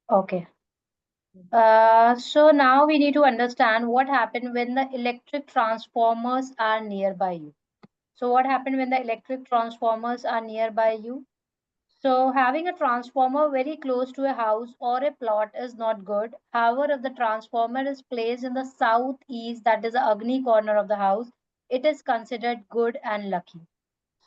Okay. So now we need to understand what happened when the electric transformers are nearby you. So what happened when the electric transformers are nearby you? So having a transformer very close to a house or a plot is not good. However, if the transformer is placed in the southeast, that is the Agni corner of the house, it is considered good and lucky.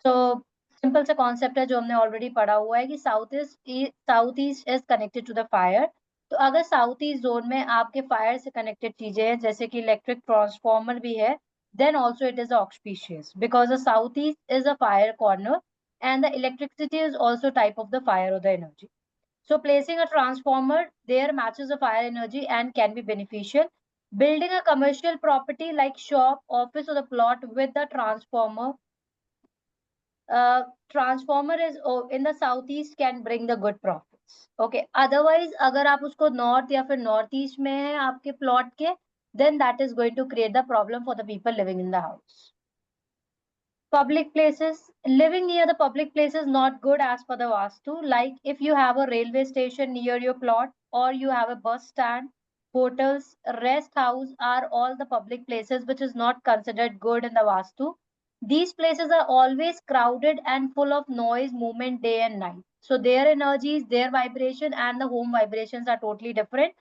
So simple सा concept है जो हमने already पढ़ा हुआ है कि south east is connected to the fire. तो अगर साउथ ईस्ट जोन में आपके फायर से कनेक्टेड चीजें हैं जैसे कि इलेक्ट्रिक ट्रांसफॉर्मर भी है, then also it is auspicious because the south east is a fire corner and the electricity is also type of the fire or the energy. So placing a transformer there matches the fire energy and can be beneficial. Building a commercial property like shop, office or the plot with the transformer is in the southeast can bring the good profits. Okay, otherwise अगर आप उसको north या फिर north east में है आपके plot के, then that is going to create the problem for the people living in the house. Public places, living near the public place is not good as per the Vastu. Like if you have a railway station near your plot or you have a bus stand, hotels, rest house are all the public places which is not considered good in the Vastu. These places are always crowded and full of noise, movement day and night. So their energies, their vibration and the home vibrations are totally different.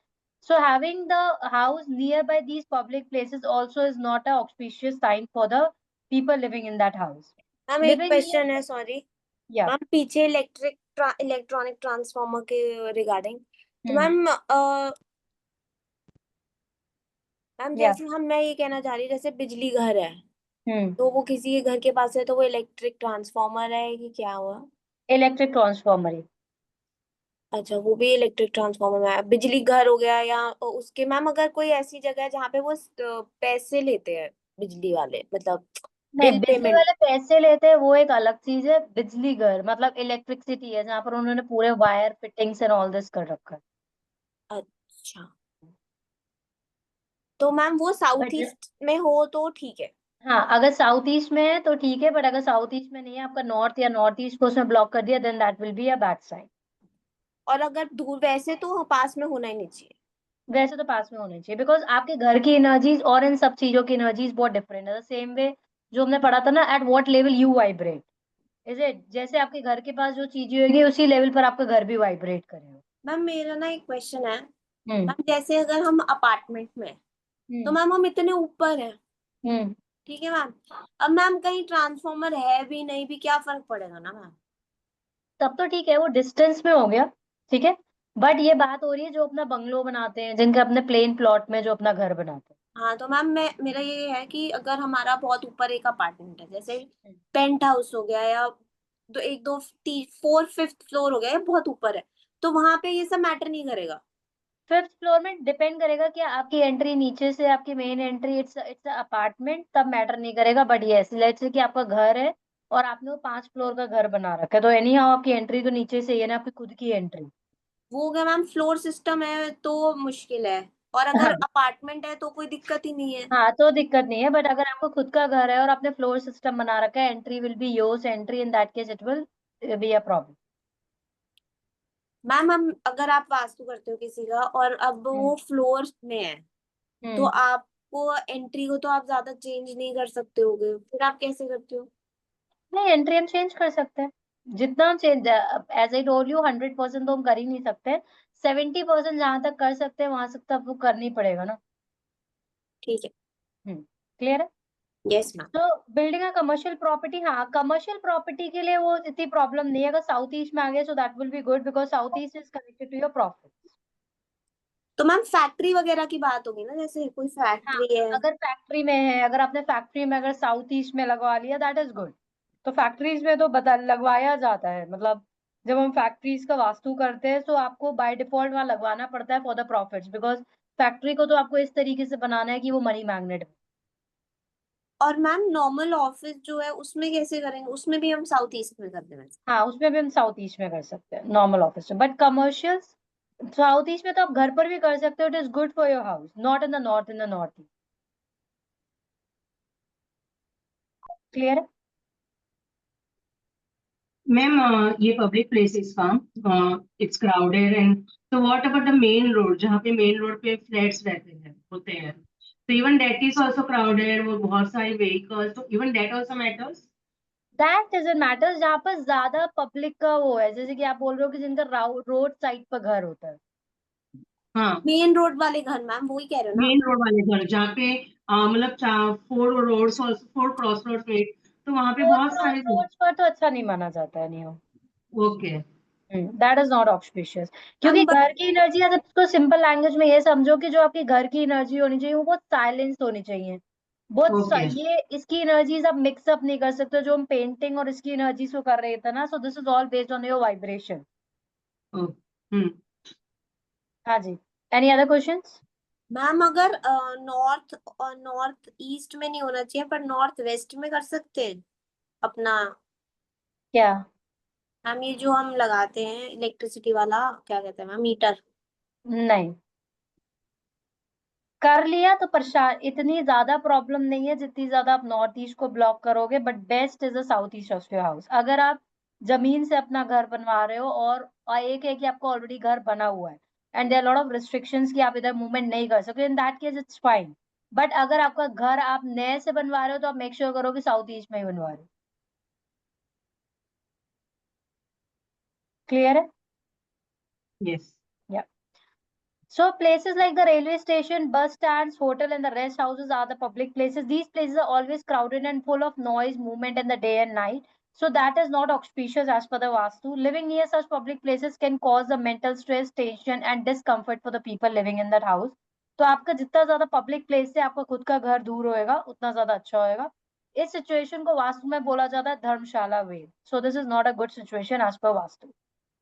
So having the house nearby these public places also is not an auspicious sign for the people living in that house. Ma'am एक Living near, question है, sorry yeah. Ma'am, पीछे electronic transformer के regarding. तो Hmm. Ma'am ma'am Yeah. जैसे मैं ये कहना चाह रही, जैसे बिजली घर है Hmm. तो वो किसी के घर के पास है तो वो इलेक्ट्रिक ट्रांसफार्मर है कि क्या हुआ? इलेक्ट्रिक ट्रांसफॉर्मर ही। अच्छा, वो भी इलेक्ट्रिक ट्रांसफार्मर है। बिजली घर हो गया या उसके मैम, अगर कोई ऐसी जगह है जहाँ पे वो पैसे लेते हैं बिजली वाले, मतलब नहीं, बिल बिजली पेमेंट। वाले पैसे लेते हैं वो एक अलग चीज है। बिजली घर मतलब इलेक्ट्रिसिटी है जहाँ पर उन्होंने पूरे wire fittings and all this कर रखा है। अच्छा, तो मैम वो साउथ बट ईस्ट में हो तो ठीक है। हाँ, अगर साउथ ईस्ट में है तो ठीक है, बट अगर साउथ ईस्ट में नहीं है, आपका नॉर्थ या नॉर्थ ईस्ट को उसने ब्लॉक कर दिया, then that will be a bad sign. और अगर दूर, वैसे तो पास में होना ही नहीं चाहिए। वैसे तो पास में होने चाहिए बिकॉज आपके घर की एनर्जीज और इन सब चीजों की एनर्जीज बहुत डिफरेंट है। सेम वे जो हमने पढ़ा था ना, at what level you vibrate, is it, जैसे आपके घर के पास जो चीजें होगी उसी लेवल पर आपका घर भी वाइब्रेट करेगा। मैम मेरा ना एक क्वेश्चन है। हम्म। मैम जैसे अगर हम अपार्टमेंट में हैं, तो हम्म। मैम हम इतने ऊपर हैं, हम्म। ठीक है मैम। अब मैम कहीं ट्रांसफार्मर है भी नहीं भी, क्या फर्क पड़ेगा ना मैम? तब तो ठीक है, वो डिस्टेंस में हो गया, ठीक है। बट ये बात हो रही है जो अपना बंगलो बनाते हैं, जिनके अपने प्लेन प्लॉट में जो अपना घर बनाते हाँ, तो मैम मैं, मेरा ये है कि अगर हमारा बहुत ऊपर एक अपार्टमेंट है, जैसे हैं। पेंट हाउस हो गया या दो एक दो फोर्थ फिफ्थ फ्लोर हो गया, ये बहुत ऊपर है, तो वहां पे ये सब मैटर नहीं करेगा। फिफ्थ फ्लोर में डिपेंड करेगा कि आपकी एंट्री नीचे से, आपकी main entry, it's it's apartment, तब मैटर नहीं करेगा। बट यस, लेट्स से कि आपका घर है और आपने वो 5 फ्लोर का घर बना रखा है, तो एनी हाउ आपकी एंट्री तो नीचे से ही है ना, आपकी खुद की एंट्री। वो हो गया मैम, फ्लोर सिस्टम है तो मुश्किल है। और अगर हाँ। अपार्टमेंट है तो कोई दिक्कत ही नहीं है। हाँ, तो दिक्कत नहीं है, बट अगर आपको खुद का घर है और आपने फ्लोर सिस्टम बना रखा है, entry will be yours entry, in that case it will be a problem. Ma'am हम, अगर आप वास्तु करते हो किसी का और अब हम्म। वो फ्लोर में है, तो हम्म। आपको एंट्री को तो आप ज्यादा चेंज नहीं कर सकते होगे, फिर आप कैसे करते हो? नहीं, एंट्री हम चेंज कर सकते हैं। जितना हम change, as I told you, 100% तो हम कर ही नहीं सकते। 70% जहां तक कर सकते हैं वहां तक तो आपको करना ही पड़ेगा ना। ठीक है। क्लियर है। Yes ma'am. तो बिल्डिंग का कमर्शियल प्रॉपर्टी, हाँ, कमर्शियल प्रॉपर्टी के लिए वो इतनी प्रॉब्लम नहीं है। अगर साउथ ईस्ट में आ गया so that will be good because south east is connected to your profit. तो मैम फैक्ट्री वगैरह की बात होगी ना, जैसे कोई हाँ, फैक्ट्री है। अगर फैक्ट्री में है, अगर आपने फैक्ट्री में अगर साउथ ईस्ट में लगवा लिया दैट इज गुड। तो फैक्ट्रीज में तो बता लगवाया जाता है, मतलब जब हम फैक्ट्रीज का वास्तु करते हैं तो आपको बाय डिफॉल्ट वहां लगवाना पड़ता है for the profits, because factory को तो आपको इस तरीके से बनाना है कि वो मनी मैग्नेट। और मैम नॉर्मल ऑफिस जो है उसमें कैसे करेंगे? उसमें भी हम साउथ ईस्ट में कर देंगे? हाँ, उसमें भी हम साउथ ईस्ट में कर सकते हैं नॉर्मल ऑफिस में, बट कमर्शियल साउथ ईस्ट में तो आप घर पर भी कर सकते हो। It is good for your house, not in the north, in the north east. Clear है। मैम ये पब्लिक प्लेसेस का इट्स क्राउडेड एंड तो what about the main road, जहाँ पे मेन रोड पे फ्लैट्स रहते हैं होते हैं, तो even that is also crowded, वो बहुत सारी व्हीकल्स, तो even that also matters. That doesn't matter, जहाँ पर ज्यादा पब्लिक का वो है, जैसे कि आप बोल रहे हो कि जिनका रोड साइड पर घर होता है। हाँ, मेन रोड वाले घर मैम, वही कह रहे हो ना? मेन रोड वाले घर जहाँ पे मतलब 4 रोड्स और 4 क्रॉस रोड्स में, तो वहां पे फोर बहुत क्रॉस सारे लोग। रोड्स पर तो अच्छा नहीं माना जाता है neo. Okay. That is not auspicious, क्योंकि मैम घर की एनर्जी, अगर इसको सिंपल लैंग्वेज में ये समझो कि जो आपकी घर की एनर्जी होनी चाहिए वो बहुत साइलेंस होनी चाहिए, ओके। ये इसकी एनर्जीज आप मिक्सअप नहीं कर सकते, जो हम पेंटिंग और इसकी एनर्जीज को कर रहे थे ना, so this is all based on your vibration. Hmm. हाँ जी, एनी अदर क्वेश्चंस? मैम अगर नॉर्थ और नॉर्थ ईस्ट में नहीं होना चाहिए पर नॉर्थ वेस्ट में कर सकते हैं अपना। क्या? मैम ये जो हम लगाते हैं इलेक्ट्रिसिटी वाला, क्या कहते हैं मैम, मीटर। नहीं, कर लिया तो परेशान, इतनी ज्यादा प्रॉब्लम नहीं है जितनी ज्यादा आप नॉर्थ ईस्ट को ब्लॉक करोगे, but best is a south east of your house. अगर आप जमीन से अपना घर बनवा रहे हो और एक है कि आपको ऑलरेडी घर बना हुआ है and there lot of restrictions कि आप इधर मूवमेंट नहीं कर सकते, in that case it's fine. But अगर आपका घर आप नए से बनवा रहे हो तो आप मेक श्योर करो कि साउथ ईस्ट में ही बनवा रहे हो। क्लियर है? यस। या So places like the railway station, bus stands, hotel, and the rest houses are the public places. These places are always crowded and full of noise, movement in the day and night. So that is not auspicious as per the Vastu. Living near such public places can cause the mental stress, tension, and discomfort for the people living in that house. तो आपका जितना ज्यादा public place से आपका खुद का घर दूर होएगा उतना ज्यादा अच्छा होएगा। इस सिचुएशन को वास्तु में बोला जाता है धर्मशाला वेद। So this is not a good situation as per vastu.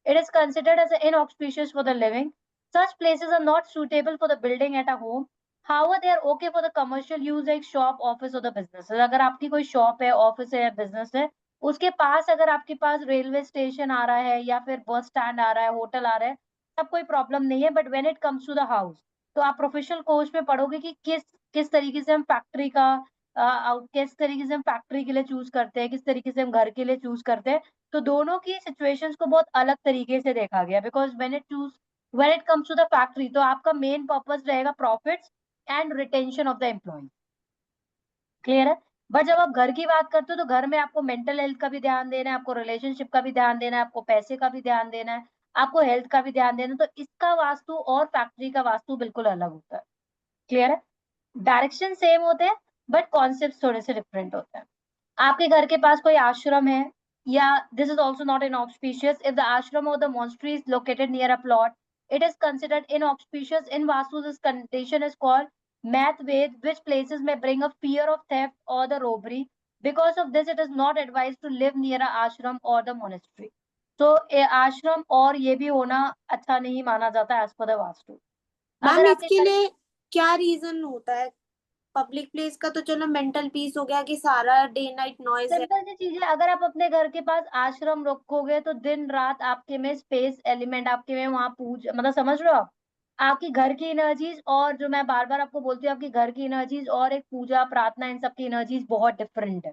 It is considered as inauspicious for the living. Such places are not suitable for the building at a home. However, they are okay for the commercial use like shop, office or the business. अगर आपकी कोई shop है, office है या business है, उसके पास अगर आपके पास रेलवे स्टेशन आ रहा है या फिर बस स्टैंड आ रहा है, होटल आ रहा है, तब कोई प्रॉब्लम नहीं है। But when it comes to the house, तो आप प्रोफेशनल कोर्स में पढ़ोगे कि किस तरीके से हम फैक्ट्री का किस तरीके से हम फैक्ट्री के लिए चूज करते हैं, किस तरीके से हम घर के लिए चूज करते हैं। तो दोनों की सिचुएशंस को बहुत अलग तरीके से देखा गया, because when it comes to the factory, तो आपका मेन पर्पस रहेगा profits and retention of the employ. Clear है? बट जब आप घर की बात करते हो तो घर में आपको मेंटल हेल्थ का भी ध्यान देना है, आपको रिलेशनशिप का भी ध्यान देना है, आपको पैसे का भी ध्यान देना है, आपको हेल्थ का भी ध्यान देना है। तो इसका वास्तु और फैक्ट्री का वास्तु बिल्कुल अलग होता है। क्लियर है? डायरेक्शन सेम होते हैं बट कॉन्सेप्ट थोड़े से डिफरेंट होते हैं। आपके घर के पास कोई आश्रम है, या this is also not inauspicious if the ashram or the monastery is located near a plot, it is considered inauspicious in vastu. This condition is called math ved, which places may bring a fear of theft or the robbery. Because of this, it is not advised to live near a ashram or the monastery. तो आश्रम और ये भी होना अच्छा नहीं माना जाता as per the vastu. Ma'am अगर आपके इसके घर, लिए क्या रीजन होता है? पब्लिक प्लेस का तो चलो मेंटल पीस हो गया कि सारा डे नाइट नॉइज है। सिंपल सी चीज है, अगर आप अपने घर के पास आश्रम रखोगे तो दिन रात आपके में स्पेस एलिमेंट, आपके में वहां मतलब समझ रहे हो आप, आपकी घर की एनर्जीज और जो मैं बार बार आपको बोलती हूँ आपकी घर की एनर्जीज और एक पूजा प्रार्थना, इन सब की एनर्जीज बहुत डिफरेंट है।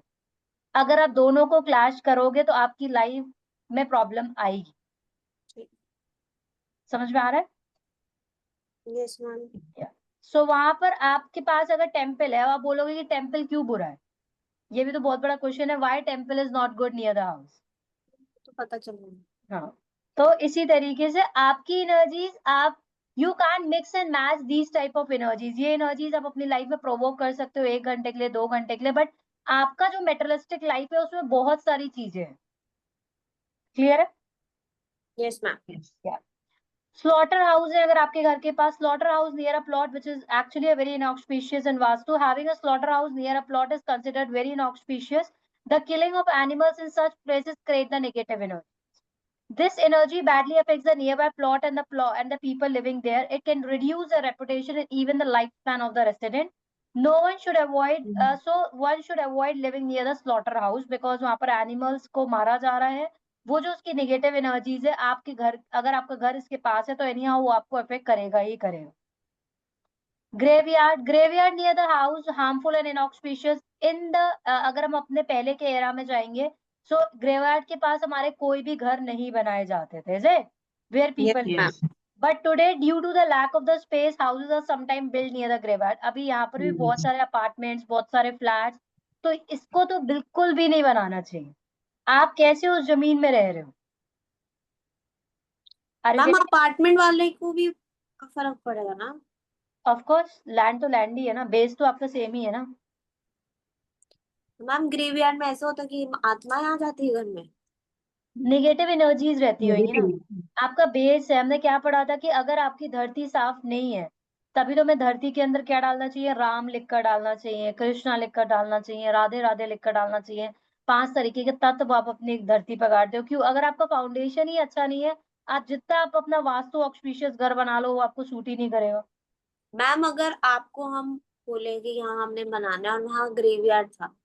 अगर आप दोनों को क्लैश करोगे तो आपकी लाइफ में प्रॉब्लम आएगी। समझ में आ रहा है? Yes ma'am. सो वहां पर आपके पास अगर टेम्पल है, आप बोलोगे कि टेम्पल क्यों बुरा है, ये भी तो बहुत बड़ा क्वेश्चन है, why temple is not good near the house. तो पता चला। हाँ, तो इसी तरीके से आपकी एनर्जीज, आप you can mix and match these type of energies. ये एनर्जीज आप अपनी लाइफ में प्रोवोक कर सकते हो 1 घंटे के लिए, 2 घंटे के लिए, बट आपका जो मेटेरियलिस्टिक लाइफ है उसमें बहुत सारी चीजें हैं। क्लियर है? Yes ma'am. क्या स्लॉटर हाउस है, अगर आपके घर के पास slaughter house near a plot which is actually a very inauspicious in vastu. Having a slaughterhouse near a plot is considered very inauspicious. The killing of animals in such places create the negative energy. This energy badly affects the nearby plot and the people living there. It can reduce the reputation and even the lifespan of the resident. No one should avoid, so one should avoid living near the slaughterhouse because वहां पर animals को मारा जा रहा है। वो जो उसकी नेगेटिव एनर्जीज है, आपके घर, अगर आपका घर इसके पास है तो एनी वो आपको अफेक्ट करेगा ही करेगा। Graveyard near the house harmful and inauspicious in the, अगर हम अपने पहले के एरा में जाएंगे सो ग्रेवयार्ड के पास हमारे कोई भी घर नहीं बनाए जाते थे, where people Yes, ma'am. Yes. But today due to the lack of the space houses are sometime build near the graveyard. अभी यहाँ पर भी बहुत Yes. सारे अपार्टमेंट्स, बहुत सारे फ्लैट्स, तो इसको तो बिल्कुल भी नहीं बनाना चाहिए। आप कैसे उस जमीन में रह रहे हो? Are you ma'am getting? Apartment वाले को भी फर्क पड़ेगा ना? ऑफ कोर्स, लैंड तो लैंड ही है ना, बेस तो आपका सेम ही है ना। मैम ग्रेवयार्ड में ऐसा होता है कि आत्माएं आ जाती है घर में। नेगेटिव एनर्जीज रहती होंगी ना। Negative. आपका बेस है, हमने क्या पढ़ा था कि अगर आपकी धरती साफ नहीं है, तभी तो हमें धरती के अंदर क्या डालना चाहिए, राम लिखकर डालना चाहिए, कृष्णा लिखकर डालना चाहिए, राधे राधे लिखकर डालना चाहिए। 5 तरीके के तत्व आप अपनी धरती पर गाड़ते हो। क्यों? अगर आपका फाउंडेशन ही अच्छा नहीं है, आप जितना आप अपना वास्तु ऑस्पिशियस घर बना लो, वो आपको सूट ही नहीं करेगा। मैम अगर आपको हम बोले कि यहाँ हमने बनाना है और वहाँ ग्रेवयार्ड था,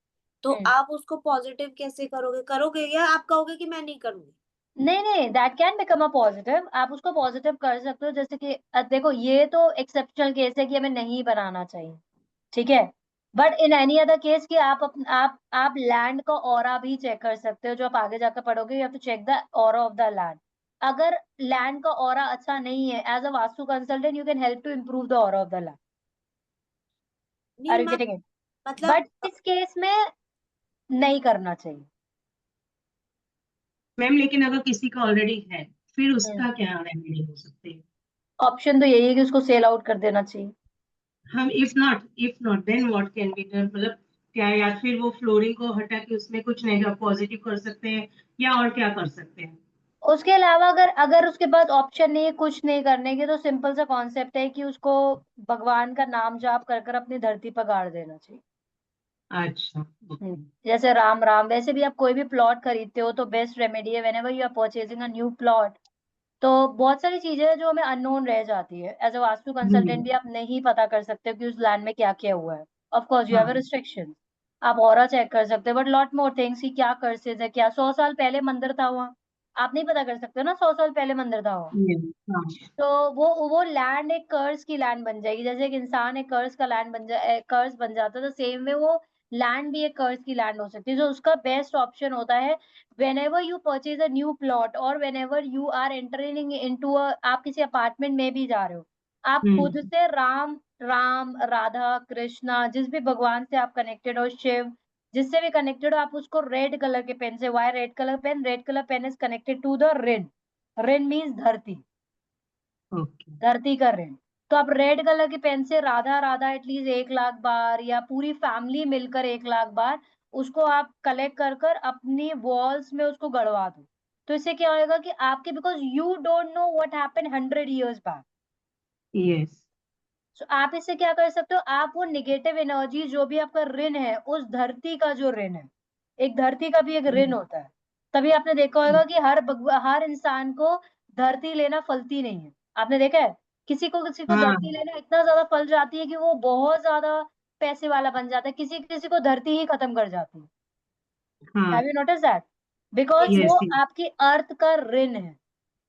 तो हम्म। आप उसको पॉजिटिव कैसे करोगे? करोगे या आप कहोगे कि मैं नहीं करूंगी? नहीं नहीं, that can become a positive. आप उसको पॉजिटिव कर सकते हो, जैसे कि देखो, ये तो एक्सेप्शनल केस है कि हमें नहीं बनाना चाहिए, ठीक है। But in any other case कि आप लैंड का ऑरा भी चेक कर सकते हो, जो आप आगे जाकर पढ़ोगे। You have to check the aura of the land. अगर लैंड का ऑरा अच्छा नहीं है, as a vastu consultant you can help to improve the aura of the land. नहीं are you ma'am, getting it? मतलब बट इस केस में नहीं करना चाहिए। मैम लेकिन अगर किसी का ऑलरेडी है, फिर उसका क्या रेमेडी हो सकते हैं? ऑप्शन तो यही है कि उसको सेल आउट कर देना चाहिए। हम if not then what can be done, मतलब क्या, या फिर वो फ्लोरिंग को हटा के उसमें कुछ नेगेटिव पॉजिटिव कर सकते हैं, या और क्या कर सकते हैं? उसके अलावा अगर अगर उसके पास ऑप्शन नहीं है कुछ नहीं करने के, तो सिंपल सा कॉन्सेप्ट है कि उसको भगवान का नाम जाप कर कर अपनी धरती पर गाड़ देना चाहिए। अच्छा, ओके। जैसे राम राम। वैसे भी आप कोई भी प्लॉट खरीदते हो तो बेस्ट रेमेडी है, whenever you are purchasing a new plot, तो बहुत सारी चीजें हैं जो हमें अननोन रह जाती है। एज अ वास्तु कंसल्टेंट भी आप नहीं पता कर सकते हो कि उस लैंड में क्या क्या हुआ है। ऑफ कोर्स यू हैव हाँ। रिस्ट्रिक्शन। आप ऑरा चेक कर सकते हो, बट लॉट मोर थिंग्स कि क्या कर्सेज है, क्या 100 साल पहले मंदिर था वहाँ, आप नहीं पता कर सकते हो ना 100 साल पहले मंदिर था वहाँ। हाँ। तो वो लैंड एक कर्ज की लैंड बन जाएगी। जैसे एक इंसान एक कर्ज का लैंड कर्ज बन जाता है, तो सेम में वो लैंड भी एक कर्ज की लैंड हो सकती है। तो उसका बेस्ट ऑप्शन होता है, whenever you purchase a new plot or whenever you are entering into a, आप किसी अपार्टमेंट में भी जा रहे हो, आप खुद हम्म। से राम राम राधा कृष्णा, जिस भी भगवान से आप कनेक्टेड हो, शिव, जिससे भी कनेक्टेड हो, आप उसको रेड कलर के पेन से, why red colour pen, red colour pen is connected to the ऋण। ऋण मीन्स धरती, ओके। धरती का ऋण। तो आप रेड कलर की पेन से राधा राधा एटलीस्ट 1 लाख बार, या पूरी फैमिली मिलकर 1 लाख बार उसको आप कलेक्ट कर कर अपनी वॉल्स में उसको गड़वा दो। तो इससे क्या होगा कि आपके, because you don't know what happened 100 years back. Yes. So आप इससे क्या कर सकते हो, आप वो निगेटिव एनर्जी जो भी आपका ऋण है, उस धरती का जो ऋण है, एक धरती का भी एक ऋण होता है। तभी आपने देखा होगा कि हर इंसान को धरती लेना फलती नहीं है। आपने देखा है, किसी को हाँ। धरती लेना इतना ज्यादा फल जाती है कि वो बहुत ज्यादा पैसे वाला बन जाता है, किसी किसी को धरती ही खत्म कर जाती है। हाँ। Have you notice that? Because वो यस। आपकी अर्थ का ऋण है।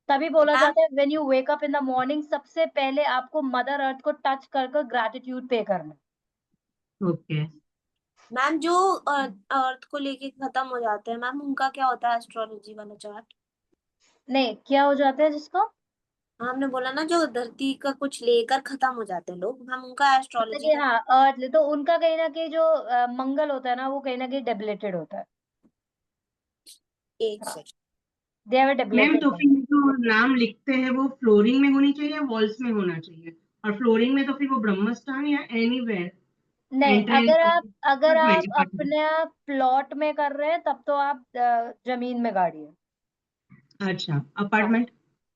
तभी बोला मैम जाता है when you wake up in the morning, सबसे पहले आपको मदर अर्थ को टच कर कर ग्रैटिट्यूड पे करना है। ओके। मैम जो अर्थ को लेके खत्म हो जाते हैं मैम, उनका क्या होता है एस्ट्रोलॉजी वाला चार्ट? नहीं, क्या हो जाता है जिसको, हमने बोला ना जो धरती का कुछ लेकर खत्म हो जाते हैं लोग, हम उनका मतलब एस्ट्रोलॉजी कि का। हाँ अर्थ ले, तो उनका कहीं ना कहीं जो मंगल होता है ना, वो कहीं ना कहीं डेबिलेटेड होता है। एक हाँ, second. They have ma'am debilitated तो फिर मंगल। जो नाम लिखते हैं वो फ्लोरिंग में होनी चाहिए, वॉल्स में होना चाहिए? और फ्लोरिंग में तो फिर वो ब्रह्मस्थान या एनीवेयर नहीं, एंट्रेंस अगर आप अपार्टमेंट? अपने प्लॉट में कर रहे हैं तब तो आप जमीन में गाड़िए। अच्छा, हाँ, अपार्टमेंट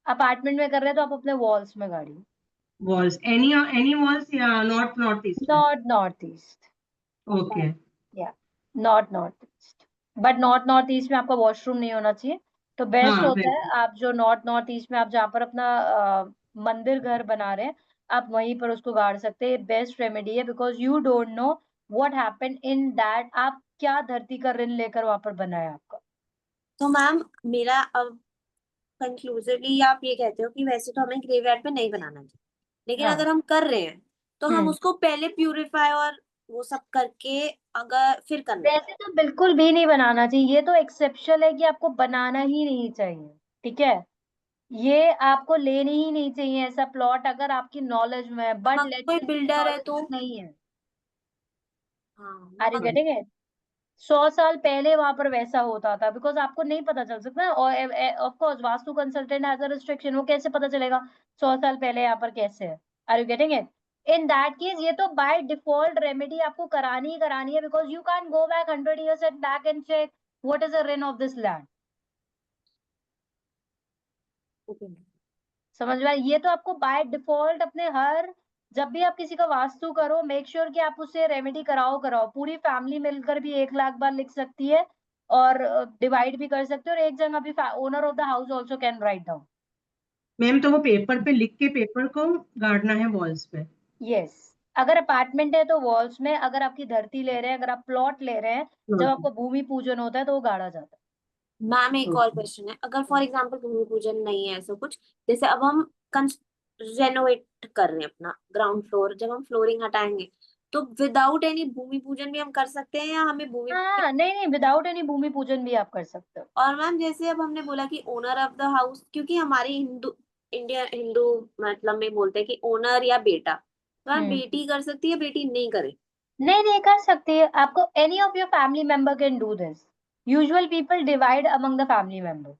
अपार्टमेंट में कर रहे हैं तो आप अपने वॉल्स में गाड़िए। वॉल्स, एनी वॉल्स या नॉर्थ ईस्ट में? Not north east. ओके। या not north east. But north north east में आपका वॉशरूम नहीं होना चाहिए। तो बेस्ट हाँ होता है बिल्कुल। आप जो नॉर्थ ईस्ट में आप जहाँ पर अपना मंदिर घर बना रहे हैं, आप वहीं पर उसको गाड़ सकते हैं। बेस्ट रेमेडी है, because you don't know what happened in that, आप क्या धरती का ऋण लेकर वहां पर बनाया आपका। तो मैम मेरा अब कंक्लूसिवली आप ये कहते हो कि वैसे तो हमें ग्रेवयार्ड में नहीं बनाना चाहिए, लेकिन हाँ। अगर हम कर रहे हैं तो हम हम्म। उसको पहले प्यूरिफाई और वो सब करके अगर फिर करना है। वैसे तो बिल्कुल भी नहीं बनाना चाहिए, ये तो एक्सेप्शन है कि आपको बनाना ही नहीं चाहिए, ठीक है। ये आपको लेनी ही नहीं चाहिए ऐसा प्लॉट अगर आपकी नॉलेज में है, बट अगर लेट्स कोई से बिल्डर है नॉलेज तो में नहीं है। हाँ are ma'am you getting it? 100 साल पहले वहां पर वैसा होता था, बिकॉज आपको नहीं पता चल सकता। और of course vastu consultant has a restriction, वो कैसे पता चलेगा 100 साल पहले यहाँ पर कैसे है? Are you getting it? In that case ये तो बाय डिफॉल्ट रेमेडी आपको करानी ही करानी है, because you can go back 100 years back and check what is the rain of this land. Okay. समझ में आया? ये तो आपको बाय डिफॉल्ट अपने हर, जब भी आप किसी का वास्तु करो, मेक श्योर कि आप उससे रेमेडी कराओ कराओ। पूरी फैमिली मिलकर भी 1 लाख बार लिख सकती है, और डिवाइड भी कर सकते हो, और एक जगह भी owner of the house also can write down. Ma'am तो वो पेपर पे लिख के पेपर को गाड़ना है वॉल्स पे? यस, अगर अपार्टमेंट है तो वॉल्स में, अगर आपकी धरती ले रहे हैं, अगर आप प्लॉट ले रहे हैं, जब ओके। आपको भूमि पूजन होता है तो वो गाड़ा जाता मैम एक और ओके। क्वेश्चन है, अगर फॉर एग्जांपल भूमि पूजन नहीं है ऐसा कुछ, जैसे अब हम रेनोवेट कर रहे हैं अपना ग्राउंड फ्लोर, जब हम फ्लोरिंग हटाएंगे तो विदाउट एनी भूमि पूजन भी हम कर सकते हैं या हमें भूमि है। पूजन? हाँ, नहीं नहीं, विदाउट एनी भूमि पूजन भी आप कर सकते हो। और मैम जैसे अब हमने बोला कि ओनर ऑफ द हाउस, क्योंकि हमारी हिंदू मतलब में बोलते हैं कि ओनर या बेटा, तो मैम हम्म, बेटी कर सकती है, बेटी नहीं करे? नहीं नहीं, कर सकती है। आपको any of your family member can do this. Usual people divide among the family members.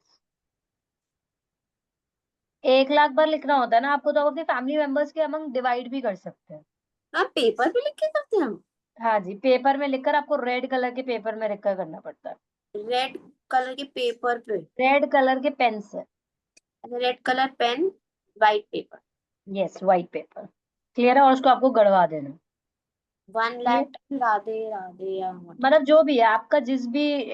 1 lakh बार लिखना होता है ना आपको, तो आप अपने फैमिली मेंबर्स के अमंग डिवाइड भी कर सकते हैं। मैम पेपर पे लिख के करते हैं हम? हाँ जी, पेपर में लिखकर, आपको रेड कलर के पेपर में लिखकर करना पड़ता है। रेड कलर के पेपर पे? रेड कलर के पेन से। Red colour pen, white paper. Yes, white paper. Clear है? और उसको आपको गड़वा देना। 1 लाख राधे राधे या whatever। मतलब जो भी है आपका, जिस भी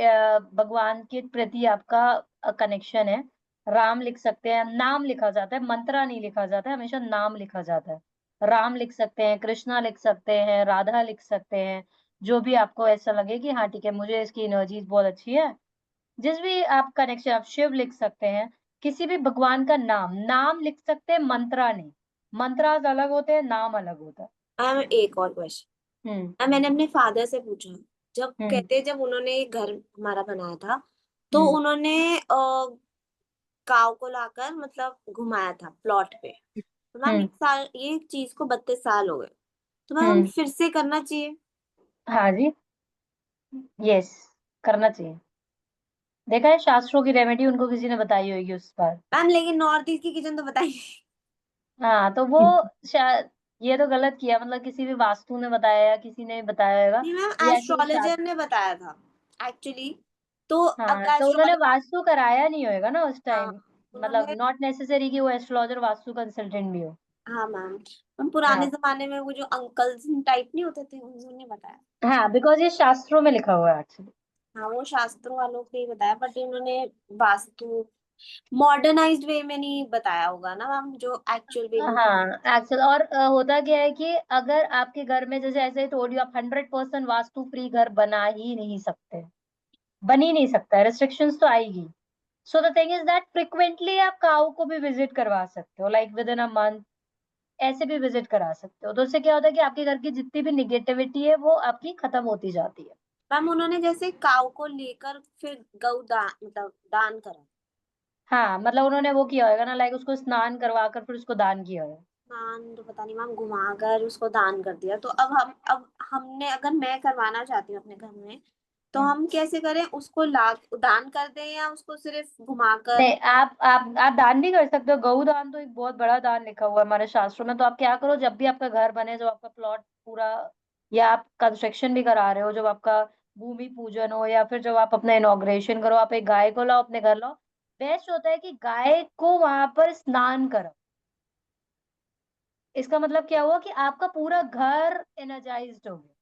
भगवान के प्रति आपका कनेक्शन है, राम लिख सकते हैं, नाम लिखा जाता है, मंत्रा नहीं लिखा जाता है, हमेशा नाम लिखा जाता है। राम लिख सकते हैं, कृष्णा लिख सकते हैं, राधा लिख सकते हैं, जो भी आपको ऐसा लगे कि हाँ ठीक है, मुझे इसकी एनर्जीज बहुत अच्छी है। जिस भी आप कनेक्शन, आप शिव लिख सकते हैं, किसी भी भगवान का नाम नाम लिख सकते हैं, मंत्रा नहीं। मंत्रास अलग होते हैं, नाम अलग होता है। मैम एक और क्वेश्चन, हम्म मैंने अपने फादर से पूछा, जब हम्म कहते जब उन्होंने घर हमारा बनाया था तो हम्म उन्होंने काव को लाकर मतलब घुमाया था प्लॉट पे, तो मैम हम्म ये चीज को 32 साल हो गए, तो मैम हम हम्म फिर से करना चाहिए? हाँ जी, यस, करना चाहिए। देखा है, शास्त्रों की रेमेडी उनको किसी ने बताई होगी उस पर। मैम लेकिन नॉर्थ ईस्ट की किचन तो बताइए। हाँ, तो वो शायद, ये तो गलत किया, मतलब किसी भी वास्तु ने बताया या किसी ने बताया होगा, नहीं मैम, या ऐसे ही एस्ट्रोलॉजर ने बताया था एक्चुअली, तो हाँ, अगर तो उन्होंने एस्ट्रोलॉजर, वास्तु कराया नहीं होगा ना उस हाँ टाइम। मतलब उन्होंने, नॉट नेसेसरी कि वो एस्ट्रोलॉजर वास्तु कंसल्टेंट भी हो। हाँ मैम, हम पुराने हाँ जमाने में वो जो अंकल्स टाइप नहीं होते थे उन्होंने बताया। हाँ, बिकॉज ये शास्त्रों में लिखा हुआ है एक्चुअली। हाँ वो शास्त्रों वालों को ही बताया, बट उन्होंने वास्तु मॉडर्नाइज्ड वे में नहीं बताया होगा ना मैम, जो एक्चुअल वे में। हाँ एक्चुअल, और होता क्या है कि अगर आपके घर में, जैसे ऐसे ही टोल्ड यू, आप 100% वास्तु फ्री घर बना ही नहीं सकते, बन ही नहीं सकता, रिस्ट्रिक्शंस तो आएगी। So the thing is that frequently आप काऊ को भी विजिट करवा सकते हो, like with in a month, ऐसे भी विजिट करा सकते हो। तो उससे क्या होता है कि आपके घर की जितनी भी निगेटिविटी है वो आपकी खत्म होती जाती है। मैम उन्होंने जैसे काऊ को लेकर फिर गौ दान मतलब दान करा, हाँ, मतलब उन्होंने वो किया होगा ना, लाइक उसको स्नान करवा कर फिर उसको दान किया होगा। दान तो पता नहीं मैम, घुमाकर उसको दान कर दिया, तो अब हमने, अगर मैं करवाना चाहती हूँ अपने घर में, तो हम्म। हम कैसे करें, उसको ला दान कर दें या उसको सिर्फ घुमाकर? नहीं, आप दान भी कर सकते हो। गऊ दान तो एक बहुत बड़ा दान लिखा हुआ है हमारे शास्त्रों में। तो आप क्या करो, जब भी आपका घर बने, जब आपका प्लॉट पूरा, या आप कंस्ट्रक्शन भी करा रहे हो, जब आपका भूमि पूजन हो, या फिर जब आप अपना इनॉग्रेशन करो, आप एक गाय को लाओ अपने घर लाओ। बेस्ट होता है कि गाय को वहां पर स्नान करो। इसका मतलब क्या हुआ कि आपका पूरा घर एनर्जाइज्ड हो गया।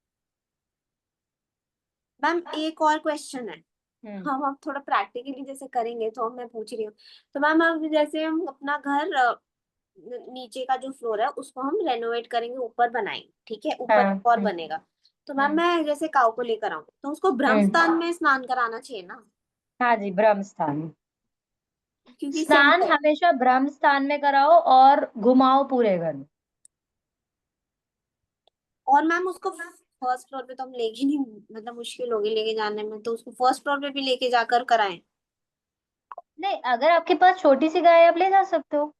मैम एक और क्वेश्चन है, हम्म हम अब थोड़ा प्रैक्टिकली जैसे करेंगे तो मैं पूछ रही हूँ, तो मैम अब जैसे हम अपना घर नीचे का जो फ्लोर है उसको हम रेनोवेट करेंगे, ऊपर बनाएंगे, ठीक है, ऊपर हाँ एक और बनेगा, तो मैम हम्म मैं जैसे काऊ को लेकर आऊँ तो उसको ब्रह्मस्थान हम्म में स्नान कराना चाहिए ना? हाँ जी, ब्रह्म स्थान। क्योंकि स्नान सेंटर, हमेशा ब्रह्म स्थान में कराओ, और घुमाओ पूरे घर में। और मैम उसको, फर्स्ट फ्लोर पे तो हम लेके नहीं, मतलब मुश्किल होगी लेके जाने में, तो उसको फर्स्ट फ्लोर पे भी लेके जाकर कराएं। नहीं, अगर आपके पास छोटी सी गाय है, आप ले जा सकते हो।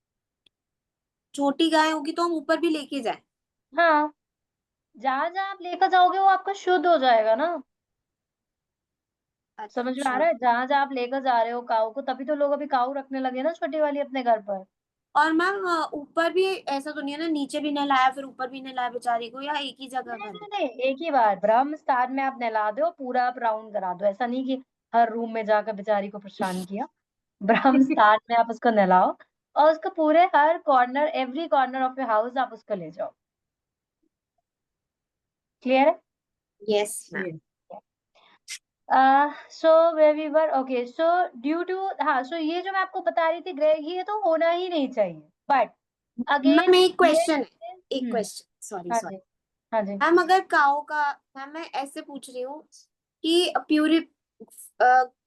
छोटी गाय होगी तो हम ऊपर भी लेके जाए। हाँ, जहां जहां आप लेकर जाओगे वो आपका शुद्ध हो जाएगा ना। समझ में आ अच्छा। रहा है? जहां जहां आप लेकर जा रहे हो काऊ को, तभी तो लोग अभी काऊ रखने लगे ना छोटी वाली अपने घर पर। और मैम ऊपर भी ऐसा तो नहीं है ना, नीचे भी नहलाया फिर ऊपर भी नहलाया बेचारी को, या एक ही जगह नहीं करें? नहीं नहीं, एक ही बार ब्रह्म स्थान में आप नहला दो, पूरा आप राउंड करा दो। ऐसा नहीं कि हर रूम में जाकर बेचारी को परेशान किया। ब्रह्म स्थान में आप उसको नहलाओ, और उसको पूरे हर corner, every corner of your house आप उसको ले जाओ। क्लियर है? Yes ma'am. Yes. So way we were okay. So due to, हाँ, सो ये जो मैं आपको बता रही थी ग्रे, ये तो होना ही नहीं चाहिए, बट अगेन मैम एक ये क्वेश्चन है, एक हम्म, क्वेश्चन, सॉरी हाँ सॉरी। जी, हाँ जी। मैम अगर काऊ का, मैम मैं ऐसे पूछ रही हूँ कि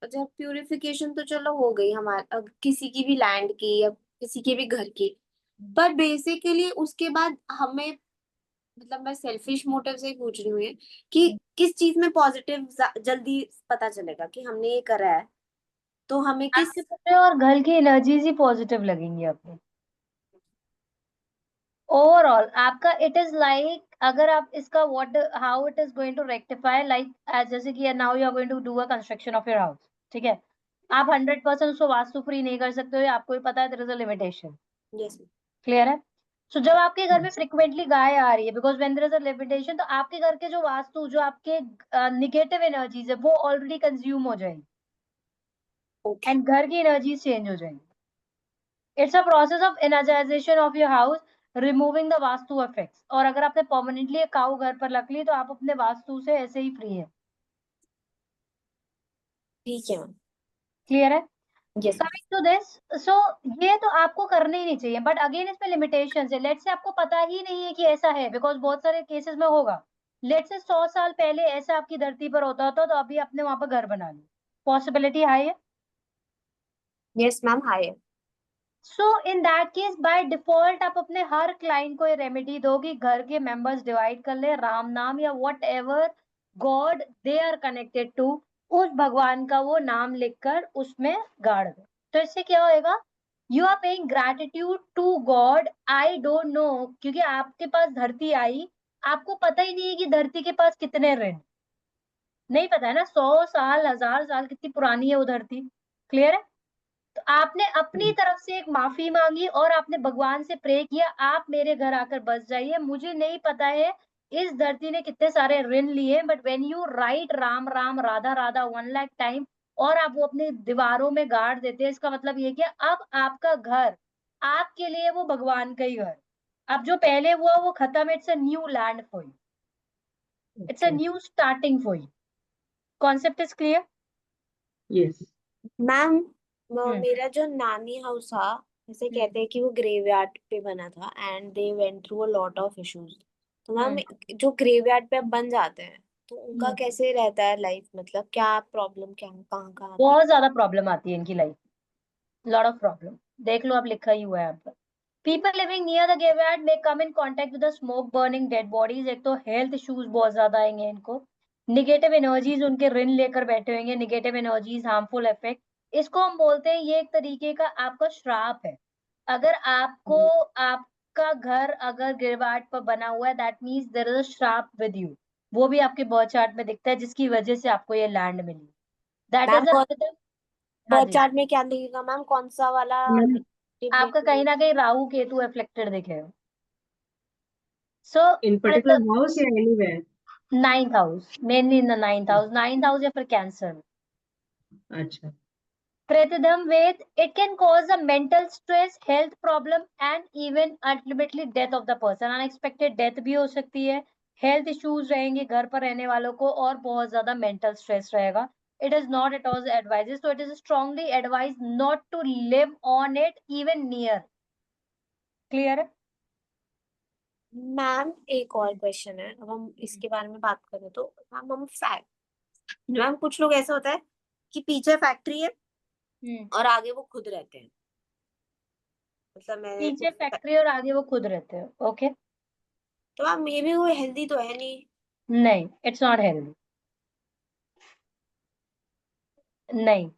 जब प्यूरिफिकेशन तो चलो हो गई हमारे किसी की भी लैंड की या किसी के भी घर की, पर बेसिकली उसके बाद हमें, मतलब मैं सेल्फिश मोटिव से ही पूछ रही हूँ ये, कि किस चीज में पॉजिटिव जल्दी पता चलेगा कि हमने ये करा है, तो हमें किस। आपके पूरे और घर की एनर्जीज ही पॉजिटिव लगेंगी आपको। ओवरऑल आपका इट इज लाइक, अगर आप इसका what how it is going to rectify, like जैसे कि now you are going to do a construction of your house, ठीक है? आप 100% उसको वास्तु फ्री नहीं कर सकते हो, ये आपको भी पता है, there is a limitation. Yes. Clear है? सो जब आपके घर में Yes. फ्रिक्वेंटली गाय आ रही है, because when there is a limitation, तो आपके घर के जो वास्तु, जो आपके निगेटिव एनर्जीज है, वो ऑलरेडी कंज्यूम हो जाएंगी ओके। एंड घर की एनर्जीज चेंज हो जाएंगी। It's a process of energization of your house, removing the vastu effects. और अगर आपने परमानेंटली एक काऊ घर पर रख ली, तो आप अपने वास्तु से ऐसे ही फ्री है। ठीक है मैम। क्लियर है? यस। कमिंग टू दिस, सो ये तो आपको करना ही नहीं चाहिए, बट अगेन इसमें लिमिटेशंस है। लेट्स से आपको पता ही नहीं है कि ऐसा है, बिकॉज बहुत सारे केसेस में होगा। लेट्स से 100 साल पहले ऐसा आपकी धरती पर होता होता, तो अभी आपने वहां पर घर बना लिया, पॉसिबिलिटी हाई है। Yes ma'am, hi. So in that case by default आप अपने हर क्लाइंट को ये रेमेडी दो कि घर के मेंबर्स डिवाइड कर ले, राम नाम या whatever God they are connected to, उस भगवान का वो नाम लिखकर उसमें गाड़ दो। तो इससे क्या होएगा? You are paying gratitude to God. I don't know, क्योंकि आपके पास धरती आई, आपको पता ही नहीं है कि धरती के पास कितने ऋण, नहीं पता है ना, 100 साल, 1000 साल कितनी पुरानी है वो धरती। क्लियर है? तो आपने अपनी तरफ से एक माफी मांगी और आपने भगवान से प्रे किया, आप मेरे घर आकर बस जाइए। मुझे नहीं पता है इस धरती ने कितने सारे ऋण लिए, but when you right Ram Ram Radha Radha 1 lakh time, और आप वो अपनी दीवारों में गाड़ देते हैं, इसका मतलब ये कि अब आपका घर, आपके लिए वो भगवान का ही घर। अब जो पहले हुआ वो खत्म, it's a new land for you, it's a Okay. New starting for you. Concept is clear? Yes. Ma'am hmm मेरा जो नानी हाउस था, जैसे हम्म कहते हैं कि वो ग्रेवयार्ड पे बना था and they went through a lot of issues. तो मैम हम्म जो ग्रेवयार्ड पे अब बन जाते हैं तो उनका हम्म। कैसे रहता है लाइफ, मतलब क्या प्रॉब्लम, क्या कहाँ कहाँ आती बहुत ज्यादा प्रॉब्लम आती है इनकी लाइफ, लॉट ऑफ प्रॉब्लम। देख लो, आप लिखा ही हुआ है यहाँ पर। People living near the graveyard may come in contact with the smoke burning dead bodies। एक तो हेल्थ इश्यूज बहुत ज्यादा आएंगे इनको, निगेटिव एनर्जीज उनके ऋण लेकर बैठे होंगे, निगेटिव एनर्जीज, हार्मफुल इफेक्ट। इसको हम बोलते हैं, ये एक तरीके का आपका श्राप है। अगर आपको, आपका घर अगर ग्रेवयार्ड पर बना हुआ है, that means there is a श्राप विद यू। वो भी आपके बर्थ चार्ट में दिखता है, जिसकी वजह से आपको ये लैंड मिली। दैट मैम इज द, हाँ बर्थ जी, चार्ट में क्या दिखेगा मैम, कौन सा वाला मैम टिप आपका कहीं दिखेगा? ना कहीं राहु केतु अफ्लिक्टेड दिखेगा। सो in particular house या anywhere? 9th house, mainly in the 9th house, 9th house या फिर कैंसर। अच्छा. Pratidham with it can cause a mental stress, health problem and even ultimately death of the person। Unexpected death भी हो सकती है, health issues रहेंगे घर पर रहने वालों को, और बहुत ज्यादा मेंटल स्ट्रेस रहेगा। It is not at all advises, so it is strongly advised not to live on it even near। Clear है? मैम एक और क्वेश्चन है, अब हम इसके बारे में बात करें तो मैम हम फैक्ट, मैम कुछ लोग ऐसा होता है कि पीछे फैक्ट्री है हम्म, और आगे वो खुद रहते हैं, मतलब मैंने पीछे फैक्ट्री और आगे वो खुद रहते हैं। ओके, तो मैम मे भी वो हेल्दी तो है नहीं। नहीं, इट्स नॉट हेल्दी। नहीं,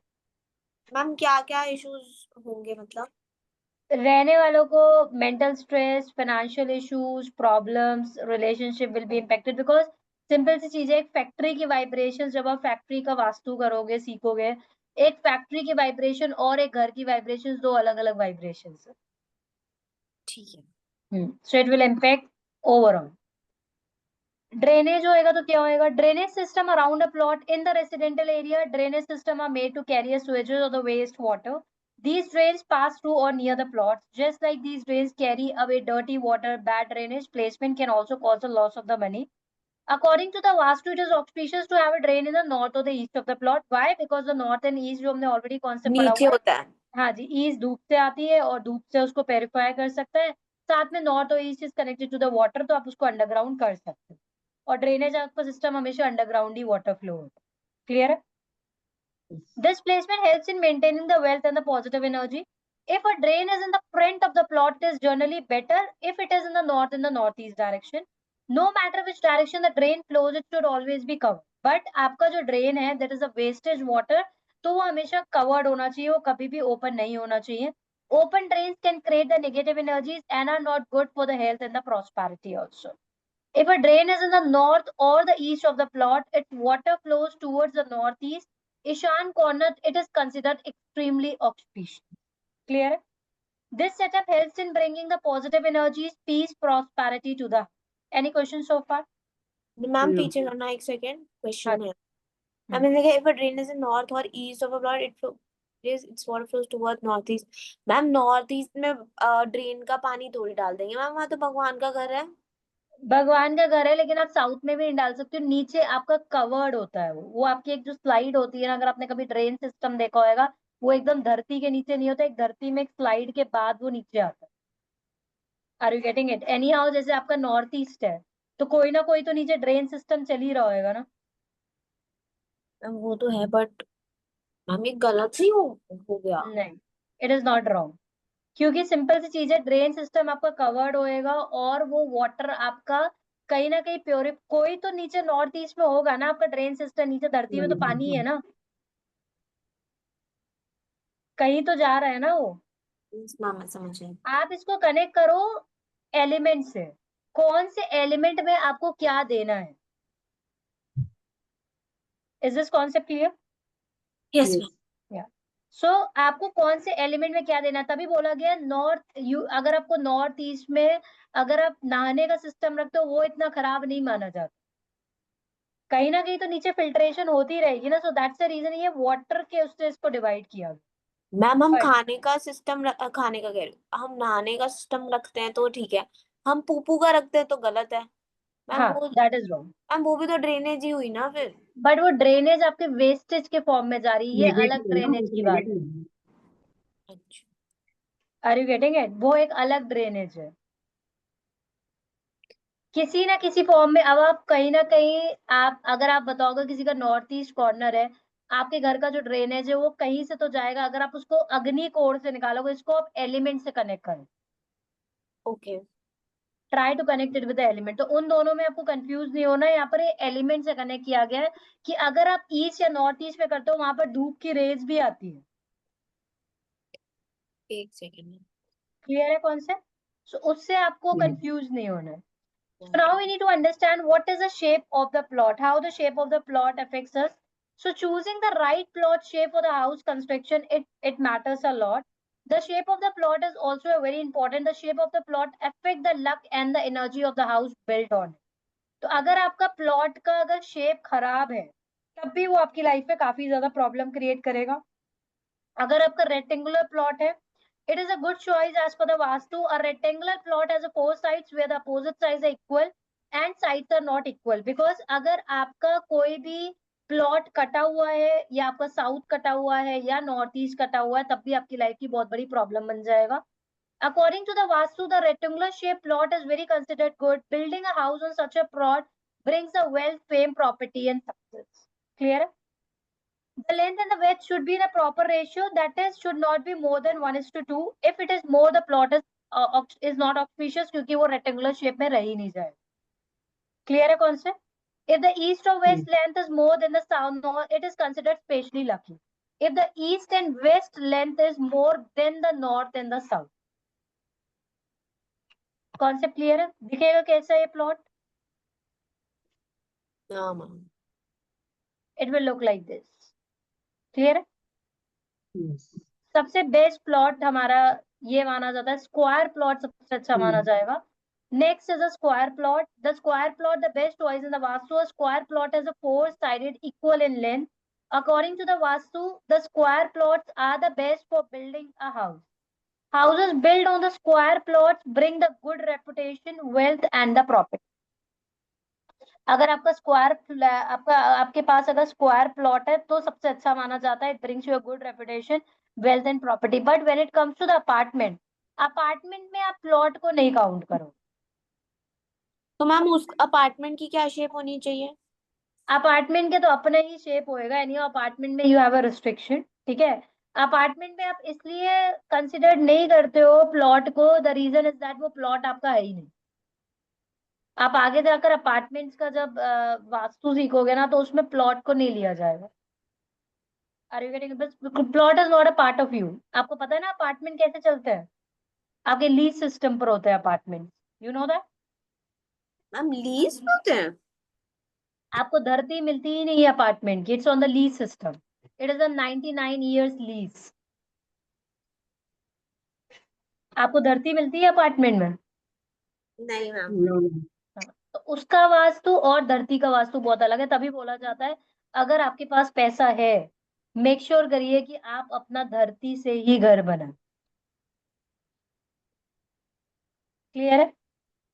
मैम क्या क्या इश्यूज होंगे मतलब? रहने वालों को mental stress, financial issues, problems, relationship will be impacted because simple सी चीज है, एक फैक्ट्री की वाइब्रेशन, जब आप फैक्ट्री का वास्तु करोगे, सीखोगे, एक फैक्ट्री की वाइब्रेशन और एक घर की वाइब्रेशन दो अलग अलग वाइब्रेशन है। ठीक है। So it will impact overall. Drainage होएगा तो क्या होएगा? Drainage system around a plot in the residential area, drainage system are made to carry sewage or the waste water. These drains pass through or near the plots. Just like these drains carry away dirty water, bad drainage placement can also cause the loss of the money. According to the Vastu, it is auspicious to have a drain in the north or the east of the plot. Why? Because the north and east जो हमने already concept पढ़ा नीचे हुआ है, होता है। हाँ जी, east धूप से आती है और धूप से उसको प्योरीफाई कर सकता है। साथ में नॉर्थ और east is connected to the water, तो आप उसको अंडरग्राउंड कर सकते हो। और ड्रेनेज आपका सिस्टम हमेशा अंडरग्राउंड ही वाटर फ्लो होता है। क्लियर है? This placement helps in maintaining the wealth and the positive energy. If a drain is in the front of the plot, it is generally better. If it is in the northeast direction, no matter which direction the drain flows, it should always be covered. But आपका जो drain है, that is a wastage water, तो वो हमेशा covered होना चाहिए, वो कभी भी open नहीं होना चाहिए. Open drains can create the negative energies and are not good for the health and the prosperity also. If a drain is in the north or the east of the plot, its water flows towards the northeast, Ishan corner, it is considered extremely auspicious. Clear? This setup helps in bringing the positive energies, peace, prosperity to the. Any questions so far? Ma'am No. पीछे करना एक second, question है। Hmm. मैंने देखा, if a drain is in north or east of a plot, its water flows towards northeast. Ma'am north east में drain का पानी थोड़ी डाल देंगे मैम, वहाँ तो भगवान का घर है। भगवान का घर है, लेकिन आप साउथ में भी नहीं डाल सकते हो। नीचे आपका कवर्ड होता है, वो आपकी एक जो स्लाइड होती है ना, अगर आपने कभी ड्रेन सिस्टम देखा होगा, वो एकदम धरती के नीचे नहीं होता, एक धरती में एक स्लाइड के बाद वो नीचे आता है। Are you getting it? Anyhow, जैसे आपका नॉर्थ ईस्ट है, तो कोई ना कोई तो नीचे ड्रेन सिस्टम चल ही रहा होगा ना। मैम वो तो है, बट मैम ये गलत नहीं हो गया? नहीं, इट इज नॉट रॉन्ग, क्योंकि सिंपल सी चीज है, ड्रेन सिस्टम आपका कवर्ड होएगा और वो वाटर आपका कहीं ना कहीं प्योरी, कोई तो नीचे नॉर्थ ईस्ट में होगा ना आपका ड्रेन सिस्टम, नीचे धरती में तो पानी है ना, कहीं तो जा रहा है ना वो। मैम मैं समझ गई। आप इसको कनेक्ट करो एलिमेंट से, कौन से एलिमेंट में आपको क्या देना है। Is this concept clear? Yes Yes. Ma'am. So आपको कौन से एलिमेंट में क्या देना, तभी बोला गया नॉर्थ यू, अगर आपको नॉर्थ ईस्ट में अगर आप नहाने का सिस्टम रखते हो, वो इतना खराब नहीं माना जाता, कहीं ना कहीं तो नीचे फिल्ट्रेशन होती रहेगी ना। सो दैट्स द रीजन ये वाटर के उससे इसको डिवाइड किया गया। मैम हम But खाने का सिस्टम खाने का कह रही हूँ, हम नहाने का सिस्टम रखते हैं तो ठीक है, हम पूपू का रखते हैं तो गलत है मैम। हाँ, वो दैट इज रॉन्ग। मैम वो भी तो ड्रेनेज ही हुई ना फिर। बट वो ड्रेनेज आपके वेस्टेज के फॉर्म में जा रही है, ये अलग Negative है ना, वो ड्रेनेज तो की बात है। negative है। अच्छा। Are you getting it? वो एक अलग ड्रेनेज है, किसी ना किसी फॉर्म में। अब आप कहीं ना कहीं, आप अगर आप बताओगे किसी का नॉर्थ ईस्ट कॉर्नर है, आपके घर का जो ड्रेनेज है वो कहीं से तो जाएगा। अगर आप उसको अग्नि कोड से निकालोगे, इसको आप एलिमेंट से कनेक्ट करें, okay. Try to connect it with the element, तो उन दोनों में आपको कंफ्यूज नहीं होना है। यहाँ पर ये एलिमेंट से कनेक्ट किया गया है कि अगर आप ईस्ट या नॉर्थ ईस्ट में करते हो, वहां पर धूप की रेज भी आती है। एक सेकेंड। क्लियर है कॉन्सेप्ट? सो उससे आपको Yes. कंफ्यूज नहीं होना है। So now we need to understand what is the shape of the plot, how the shape of the plot affects us. So choosing the right plot shape for the house construction, it matters a lot. The shape of the plot is also very important. The shape of the plot affect the luck and the energy of the house built on. तो अगर आपका plot का अगर shape खराब है, तब भी वो आपकी लाइफ में काफी ज्यादा प्रॉब्लम क्रिएट करेगा। अगर आपका रेक्टेंगुलर प्लॉट है, it is a good choice as per the Vastu. A rectangular plot has a four sides where the opposite sides are equal and sides are not equal. Because अगर आपका कोई भी plot कटा हुआ है, या आपका साउथ कटा हुआ है या नॉर्थ ईस्ट कटा हुआ है, तब भी आपकी लाइफ की बहुत बड़ी प्रॉब्लम बन जाएगा। According to the Vastu, the rectangular shaped plot is very considered good. Building a house on such a plot brings a wealth, fame, property, and success. Clear? The length and the width should be in a proper ratio. That is, should not be more than 1:2. If it is more, the plot is not auspicious, क्योंकि वो rectangular shape में रह ही नहीं जाए। Clear है concept? If the east or west length is more than the south north, it is considered spatially lucky. If the east and west length is more than the north and the south. Concept clear है? दिखेगा कैसा ये plot? हाँ ma'am. It will look like this. Clear है? Yes. सबसे best plot हमारा ये माना जाता है, स्क्वायर प्लॉट सबसे अच्छा माना जाएगा. Next is a square plot. The square plot, the best choice in the Vastu. A square plot is a four-sided equal in length. According to the Vastu, the square plots are the best for building a house. Houses built on the square plots bring the good reputation, wealth, and the profit. अगर आपका square आपके पास अगर square plot है तो सबसे अच्छा माना जाता है. It brings you a good reputation, wealth and property. But when it comes to the apartment में आप प्लॉट को नहीं काउंट करो. तो मैम उस अपार्टमेंट की क्या शेप होनी चाहिए? अपार्टमेंट के तो अपने ही शेप होएगा. एनी अपार्टमेंट में यू हैव अ रिस्ट्रिक्शन. ठीक है, अपार्टमेंट में आप इसलिए कंसिडर नहीं करते हो प्लॉट को, द रीजन इज दैट वो प्लॉट आपका है ही नहीं. आप आगे जाकर अपार्टमेंट्स का जब वास्तु सीखोगे ना तो उसमें प्लॉट को नहीं लिया जाएगा. Are you getting? बस plot is not a part of you. आपको पता है ना अपार्टमेंट कैसे चलते हैं? आपके लीज सिस्टम पर होते हैं apartment. You know that? Ma'am lease होते हैं? आपको धरती मिलती ही नहीं है अपार्टमेंट की. It's on the lease system. It is a 99 years lease. आपको धरती मिलती है अपार्टमेंट में? नहीं मैम। No. तो उसका वास्तु और धरती का वास्तु बहुत अलग है. तभी बोला जाता है अगर आपके पास पैसा है, मेक श्योर करिए कि आप अपना धरती से ही घर बनाएं. क्लियर है?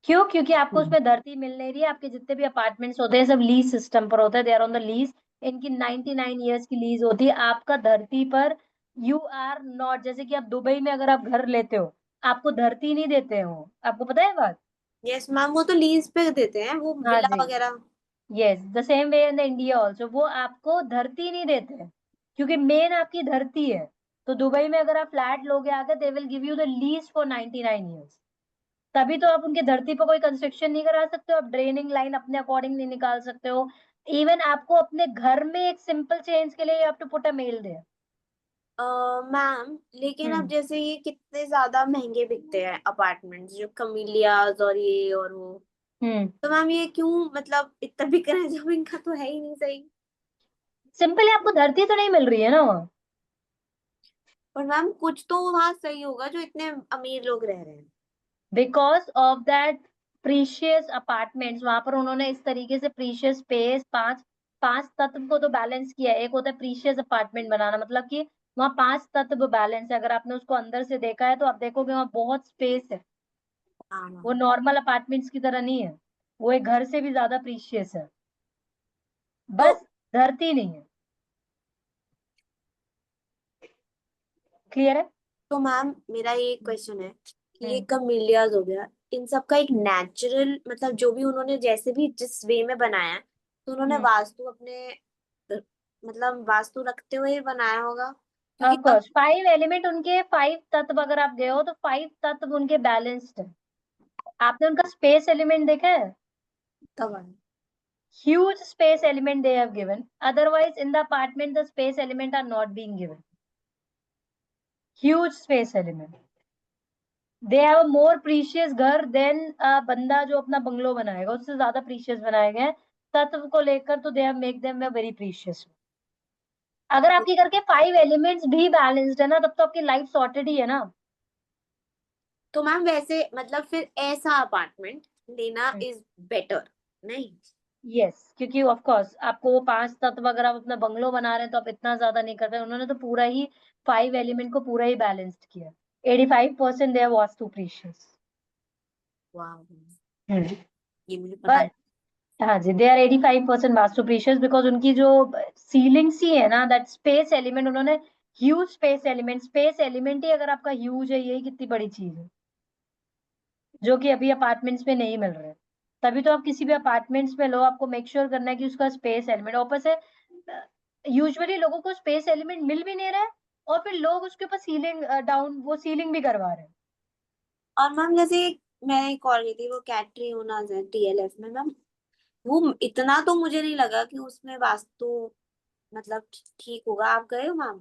क्यों? क्योंकि आपको उसमें धरती मिल नहीं रही है. आपके जितने भी अपार्टमेंट्स होते हैं सब लीज सिस्टम पर होते हैं. They are on the lease. इनकी 99 years की लीज होती है. आपका धरती पर यू आर नॉट. जैसे कि आप दुबई में अगर आप घर लेते हो, आपको धरती नहीं देते हो. आपको पता है बात? यस मैम, वो तो लीज पे देते हैं, वो हाँ विला जी. वगैरह. Yes, the same way in the India also. वो आपको धरती नहीं देते हैं क्योंकि मेन आपकी धरती है. तो दुबई में अगर आप फ्लैट लोगे आगे, they will give you the lease for 99 years. तभी तो आप उनके धरती पर कोई कंस्ट्रक्शन नहीं करा सकते हो. आप ड्रेनिंग लाइन अपने अकॉर्डिंग नहीं निकाल सकते हो. इवन आपको अपने घर में एक सिंपल चेंज के लिए you have to put a mail there. Ma'am लेकिन अब जैसे ये कितने ज्यादा महंगे बिकते हैं अपार्टमेंट्स, जो कमिलियाज और ये और वो, तो मैम ये क्यों मतलब इतना बिक रहा है जब इनका तो है ही नहीं सही? सिंपली आपको धरती तो नहीं मिल रही है ना वहाँ. पर मैम कुछ तो वहाँ सही होगा जो इतने अमीर लोग रह रहे हैं. Because of that precious apartments, वहां पर उन्होंने इस तरीके से प्रीशियस स्पेस, पांच पांच तत्व को तो बैलेंस किया है. एक होता है प्रीशियस अपार्टमेंट बनाना, मतलब कि वहाँ पांच तत्व बैलेंस है. अगर आपने उसको अंदर से देखा है तो आप देखोगे वहाँ बहुत स्पेस है. हाँ वो मैम. नॉर्मल अपार्टमेंट्स की तरह नहीं है. वो एक घर से भी ज्यादा प्रीशियस है. तो बस धरती नहीं है. क्लियर है? तो मैम मेरा ये क्वेश्चन है कि ये कमिलियाज हो गया, इन सब का एक नेचुरल मतलब जो भी उन्होंने जैसे भी जिस वे में बनाया है, तो उन्होंने वास्तु अपने मतलब वास्तु रखते हुए ही बनाया होगा, क्योंकि ऑफ कोर्स 5 एलिमेंट उनके, 5 तत्व अगर आप गए हो तो 5 तत्व उनके बैलेंस्ड है. आपने उनका स्पेस एलिमेंट देखा है? तब Huge space element they have given. Otherwise, in the apartment, the space element are not being given. Huge space element. They have a more precious घर than a बंदा जो अपना बंगलो बनाएगा, उससे ज्यादा precious बनाए गए हैं. तत्व को लेकर तो they have make them a very precious. अगर आपके घर के 5 एलिमेंट्स भी बैलेंस्ड है ना, तब तो आपकी लाइफ सॉर्टेड ही है ना. तो मैम वैसे मतलब फिर ऐसा अपार्टमेंट लेना इज बेटर नहीं? यस, क्योंकि ऑफ कोर्स आपको वो 5 तत्व, अगर आप अपना बंगलो बना रहे हैं तो आप इतना ज्यादा नहीं कर रहे. उन्होंने तो पूरा ही 5 एलिमेंट को पूरा ही बैलेंस्ड किया. 85% दे आर वास्तु प्रीशियस. वाह, हम्म. ये मुझे पता बट हाँ जी, दे आर 85% वास्तु प्रीशियस बिकॉज उनकी जो सीलिंग्स ही है ना, दैट स्पेस एलिमेंट उन्होंने ह्यूज स्पेस एलिमेंट ही अगर आपका ह्यूज है, यही कितनी बड़ी चीज है जो कि अभी अपार्टमेंट्स में नहीं मिल रहे. तभी तो आप किसी भी अपार्टमेंट्स में लो, आपको मेक श्योर करना है कि उसका स्पेस एलिमेंट ऊपर से. यूजुअली लोगों को स्पेस एलिमेंट मिल भी नहीं रहा है और फिर लोग उसके ऊपर सीलिंग डाउन, वो सीलिंग भी करवा रहे हैं. और मैम जैसे मैं एक और गई थी, वो कैटरी ओनाज है TLF में मैम, वो इतना तो मुझे नहीं लगा कि उसमें वास्तु मतलब ठीक होगा। आप गए हो मैम?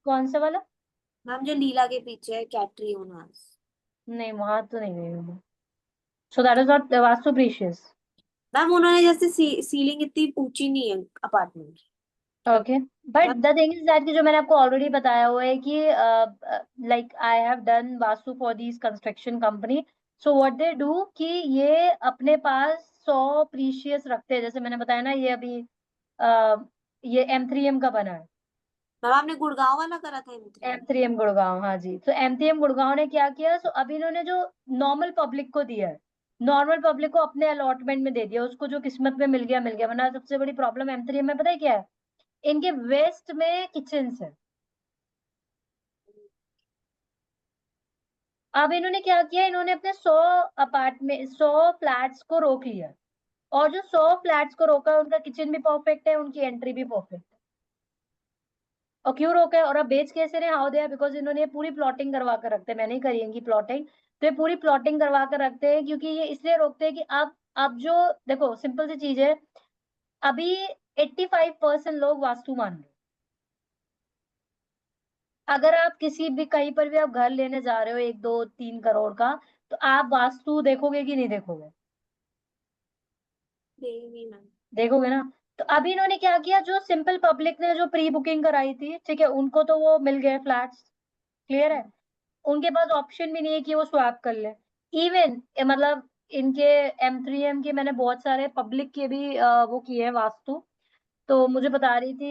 कौन सा वाला? मैम जो लीला के पीछे है, कैटरी ओनर्स। नहीं, वहां तो नहीं गई हूँ। So that is not vastu precious. Ma'am उन्होंने जैसे सीलिंग इतनी ऊंची नहीं है अपार्टमेंट की। Okay, but the thing is that कि जो मैंने आपको ऑलरेडी बताया हुआ है कि like I have done vastu for these construction company. So what they do कि ये अपने पास 100 प्रीशियस रखते हैं। जैसे मैंने बताया ना, ये अभी ये M3M का बना है। मैम आपने गुड़गांव वाला करा था M3? M3M गुड़गांव, हाँ जी। तो M3M गुड़गांव ने क्या किया, सो अभी इन्होंने जो नॉर्मल पब्लिक को दिया है, नॉर्मल पब्लिक को अपने अलॉटमेंट में दे दिया। उसको जो किस्मत में मिल गया मिल गया, वरना सबसे बड़ी प्रॉब्लम M3M में पता है क्या है? इनके वेस्ट में किचन है। अब इन्होंने क्या किया, इन्होंने अपने 100 फ्लैट्स को रोक लिया। और जो 100 फ्लैट्स को रोका है, उनका किचन भी परफेक्ट है, उनकी एंट्री भी परफेक्ट है। और क्यों रोका है और अब बेच कैसे रहे? हाउ दे आर, बिकॉज इन्होंने ये पूरी प्लॉटिंग करवा कर रखते हैं। मैंने ही करी इनकी प्लॉटिंग। तो ये पूरी प्लॉटिंग करवा कर रखते हैं, क्योंकि ये इसलिए रोकते हैं कि अब जो, देखो सिंपल सी चीज है, अभी 85% लोग वास्तु मान रहे हैं। अगर आप किसी भी कहीं पर भी आप घर लेने जा रहे हो 1 2 3 करोड़ का, तो आप वास्तु देखोगे कि नहीं देखोगे? देवी मैम। देखोगे ना। तो अभी इन्होंने क्या किया, जो सिंपल पब्लिक ने जो प्री बुकिंग कराई थी, ठीक है, उनको तो वो मिल गए फ्लैट्स। क्लियर है? उनके पास ऑप्शन भी नहीं है कि वो स्वैप कर ले। इवन मतलब इनके M3M के मैंने बहुत सारे पब्लिक के भी वो किए हैं वास्तु। तो मुझे बता रही थी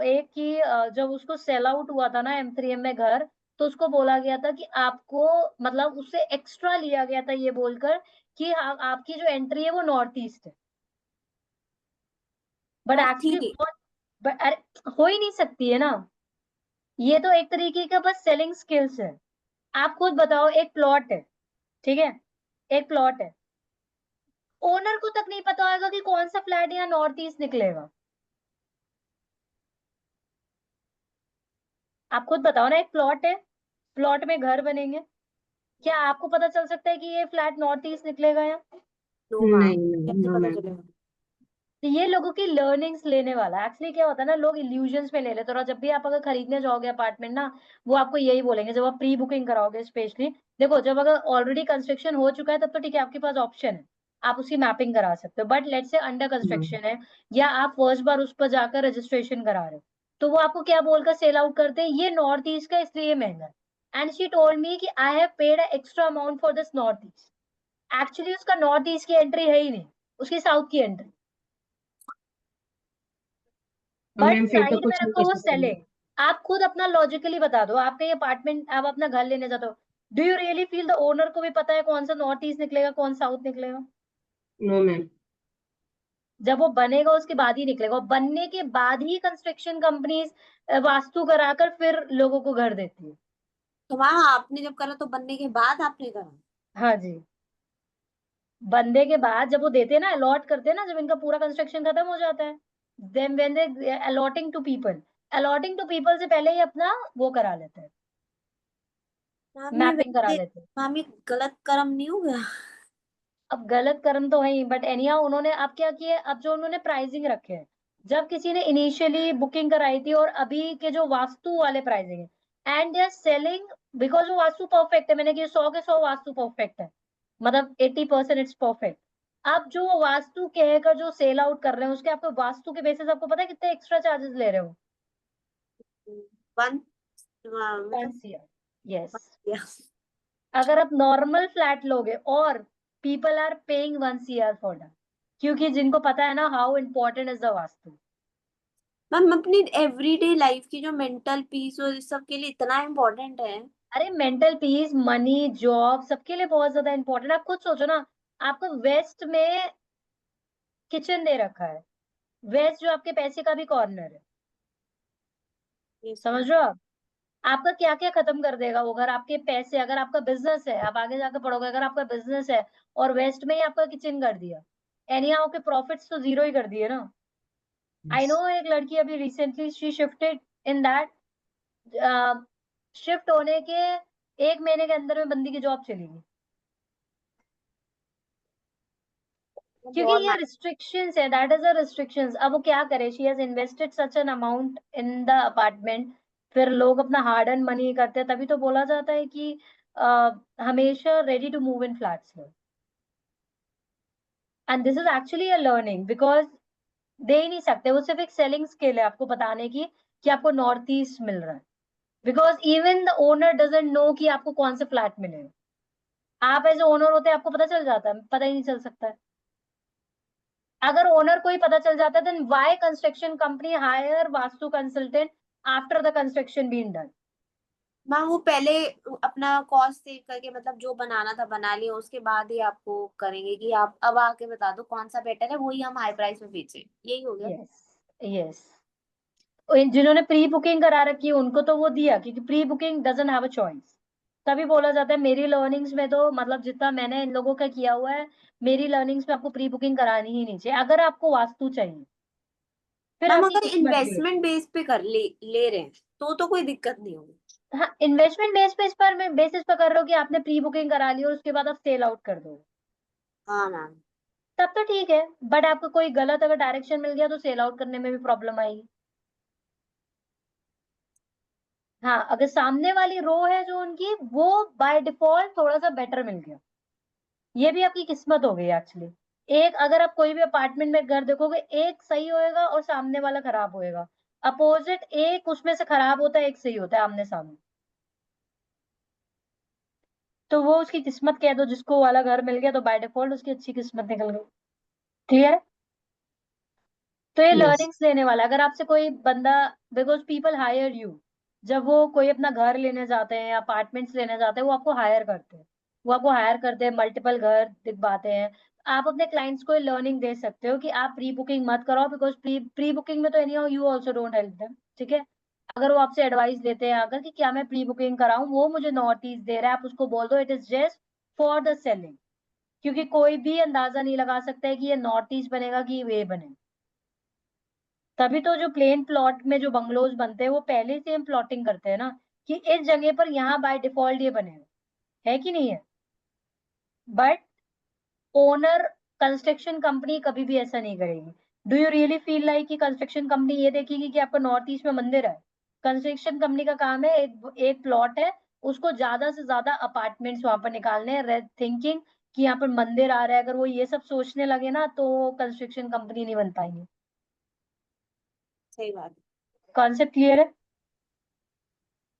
एक कि जब उसको सेल आउट हुआ था ना M3M में घर, तो उसको बोला गया था कि आपको, मतलब उससे एक्स्ट्रा लिया गया था ये बोलकर कि आपकी जो एंट्री है वो नॉर्थ ईस्ट है। बट मैम थी। एक्चुअली अरे हो ही नहीं सकती है ना। ये तो एक तरीके का बस सेलिंग स्किल्स है। आप खुद बताओ, एक प्लॉट है, ठीक है, एक प्लॉट है, ओनर को तक नहीं पता होगा कि कौन सा फ्लैट यहाँ नॉर्थ ईस्ट निकलेगा। आप खुद बताओ ना, एक प्लॉट है, प्लॉट में घर बनेंगे, क्या आपको पता चल सकता है कि ये फ्लैट नॉर्थ ईस्ट निकलेगा यहाँ? नो मैम, नहीं नहीं कैसे नो पता मैम। चलेगा? तो ये लोगों की लर्निंग्स लेने वाला। एक्चुअली क्या होता है ना, लोग इल्यूजन्स में ले लेते हैं। और जब भी आप अगर खरीदने जाओगे अपार्टमेंट ना, वो आपको यही बोलेंगे जब आप प्री बुकिंग कराओगे स्पेशली। देखो, जब अगर ऑलरेडी कंस्ट्रक्शन हो चुका है तब तो ठीक है, आपके पास ऑप्शन है, आप उसकी मैपिंग करा सकते हो। But let's say under construction है, या आप फर्स्ट बार उस पर जाकर रजिस्ट्रेशन करा रहे हो, तो वो आपको क्या बोलकर सेल आउट करते हैं, ये नॉर्थ ईस्ट का इसलिए महंगा है। एंड शी टोल्ड मी कि I have paid extra amount for this north east. Actually उसका नॉर्थ ईस्ट की एंट्री है ही नहीं, उसकी साउथ की एंट्री। बट मैम फिर तो साइड में कुछ नहीं रखो कर वो सकते हैं। सेलिंग। आप खुद अपना लॉजिकली बता दो, आप कहीं अपार्टमेंट, आप अपना घर लेने जाते हो, do you really feel the owner को भी पता है कौन सा नॉर्थ ईस्ट निकलेगा, कौन साउथ निकलेगा? No ma'am. जब वो बनेगा उसके बाद ही निकलेगा, और बनने के बाद ही कंस्ट्रक्शन कंपनीज वास्तु कराकर फिर लोगों को घर देती है। तो मैम आपने जब करा तो बनने के बाद आपने करा? हाँ जी, बनने के बाद जब वो देते हैं ना, अलॉट करते हैं ना, जब इनका पूरा कंस्ट्रक्शन खत्म हो जाता है, then when they allotting to people, allotting to people से पहले ही अपना वो करा लेते हैं, मैम ये मैपिंग करा वैसे, लेते हैं। मैम ये गलत कर्म नहीं हो गया? अब गलत कर्म तो है ही, बट एनिया उन्होंने अब क्या किया, अब जो उन्होंने प्राइसिंग रखे हैं, जब किसी ने इनिशियली बुकिंग कराई थी और अभी के जो वास्तु वाले प्राइसिंग है, and they are selling, because वो वास्तु परफेक्ट है। मैंने कि 100 के 100 वास्तु परफेक्ट है, मतलब 80% इट्स परफेक्ट। अब जो वो वास्तु कहकर जो सेल आउट कर रहे हैं, उसके आपको वास्तु के बेसिस आपको पता है कितने एक्स्ट्रा चार्जेस ले रहे हो? वन मतलब 1 CR, यस। yes। अगर आप नॉर्मल फ्लैट लोगे, और people are paying 1 CR for that, क्योंकि जिनको पता है ना how important is the vastu. Ma'am अपनी एवरीडे लाइफ की जो मेंटल पीस और इस सब के लिए इतना इम्पोर्टेंट है। अरे मेंटल पीस, मनी, जॉब, सबके लिए बहुत ज्यादा इंपॉर्टेंट। आप खुद सोचो ना, आपको वेस्ट में किचन दे रखा है, वेस्ट जो आपके पैसे का भी कॉर्नर है, यस समझ मैम। रहे हो आप? आपका क्या क्या खत्म कर देगा वो घर, आपके पैसे। अगर आपका बिजनेस है, आप आगे जाकर पढ़ोगे, अगर आपका बिजनेस है और वेस्ट में ही आपका किचन कर दिया, एनी हाउ के प्रॉफिट्स तो जीरो ही कर दिए ना। आई नो, एक लड़की अभी recently she shifted in that, shift होने के 1 महीने के अंदर में बंदी की जॉब चली गई। क्योंकि बहुत ये रिस्ट्रिक्शंस है, दैट इज अ रिस्ट्रिक्शंस। अब वो क्या करे, she has invested such an amount in the apartment, फिर लोग अपना हार्ड अर्न मनी करते हैं, तभी तो बोला जाता है कि हमेशा ready to move in flats है। And this is actually a learning, because दे ही नहीं सकते, वो सिर्फ एक सेलिंग स्किल है आपको बताने की कि आपको नॉर्थ ईस्ट मिल रहा है, because even the owner doesn't know कि आपको कौन से फ्लैट मिले। आप एज ओनर होते हैं, आपको पता चल जाता है, पता ही नहीं चल सकता है। अगर ओनर को ही पता चल जाता है, then why construction company hire vastu consultant after the construction being done? Ma'am वो पहले अपना कॉस्ट सेव करके, मतलब जो बनाना था बना लिया, उसके बाद ही आपको करेंगे कि आप अब आके बता दो कौन सा बेटर है, वही हम हाई प्राइस में बेचे, यही हो गया। Yes, yes. जिन्होंने प्री बुकिंग करा रखी है उनको तो वो दिया, क्योंकि pre booking doesn't have a choice. तभी बोला जाता है, मेरी लर्निंग्स में तो मतलब जितना मैंने इन लोगों का किया हुआ है, मेरी लर्निंग्स में आपको प्री बुकिंग करानी ही नहीं चाहिए अगर आपको वास्तु चाहिए, फिर मैम आपकी अगर किस्मत की। इन्वेस्टमेंट बेस पे कर ले रहे हैं तो कोई दिक्कत नहीं होगी। हाँ, इन्वेस्टमेंट बेसिस पर कर रहे हो कि आपने प्री बुकिंग करा ली और उसके बाद आप सेल आउट कर दो, हाँ मैम। तब तो ठीक है। बट आपको कोई गलत अगर डायरेक्शन मिल गया तो सेल आउट करने में भी प्रॉब्लम आएगी। हाँ, अगर सामने वाली रो है जो उनकी, वो बाय डिफॉल्ट थोड़ा सा बेटर मिल गया, ये भी आपकी किस्मत हो गई एक्चुअली। एक अगर आप कोई भी अपार्टमेंट में घर देखोगे, एक सही होएगा और सामने वाला खराब होएगा। अपोजिट एक उसमें से खराब होता है, एक सही होता है आमने सामने। तो वो उसकी किस्मत कह दो, जिसको वाला घर मिल गया तो बाय डिफॉल्ट उसकी अच्छी किस्मत निकल गई। क्लियर? तो ये Yes. लर्निंग्स लेने वाला, अगर आपसे कोई बंदा, बिकॉज पीपल हायर यू, जब वो कोई अपना घर लेने जाते हैं, अपार्टमेंट्स लेने जाते हैं, वो आपको हायर करते हैं, मल्टीपल घर दिखवाते हैं। आप अपने क्लाइंट्स को लर्निंग दे सकते हो कि आप प्री बुकिंग मत कराओ, बिकॉज प्री बुकिंग में तो any how you also don't help them, ठीक है। अगर वो आपसे एडवाइस देते हैं अगर कि क्या मैं प्री बुकिंग कराऊं, वो मुझे नॉर्थ ईस्ट दे रहा है, आप उसको बोल दो it is just for the selling, क्योंकि कोई भी अंदाजा नहीं लगा सकता है कि ये नॉर्थ ईस्ट बनेगा कि ये बनेगा। तभी तो जो प्लेन प्लॉट में जो बंगलोज बनते हैं, वो पहले से हम प्लॉटिंग करते हैं ना, कि इस जगह पर यहाँ बाय डिफॉल्ट ये बनेगा, है कि नहीं है। बट ओनर, कंस्ट्रक्शन कंपनी कभी भी ऐसा नहीं करेगी। Do you really feel like कि कंस्ट्रक्शन कंपनी ये देखेगी कि आपका नॉर्थ ईस्ट में मंदिर है? कंस्ट्रक्शन कंपनी का काम है, एक प्लॉट है, उसको ज्यादा से ज्यादा अपार्टमेंट्स वहां पर निकालने हैं, थिंकिंग कि यहाँ पर मंदिर आ रहा है। अगर वो ये सब सोचने लगे ना, तो कंस्ट्रक्शन कंपनी नहीं बन पाएंगे। सही बात है। कॉन्सेप्ट क्लियर है?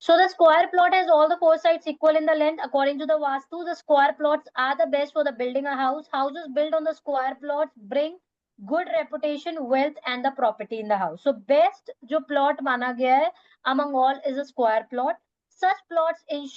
So the square plot has all the four sides equal in the length. According to the Vastu, the square plots are the best for the building a house. Houses built on the square plots bring good reputation, wealth, and the property in the house. So best जो plot माना गया है among all is a square plot. Such plots ensure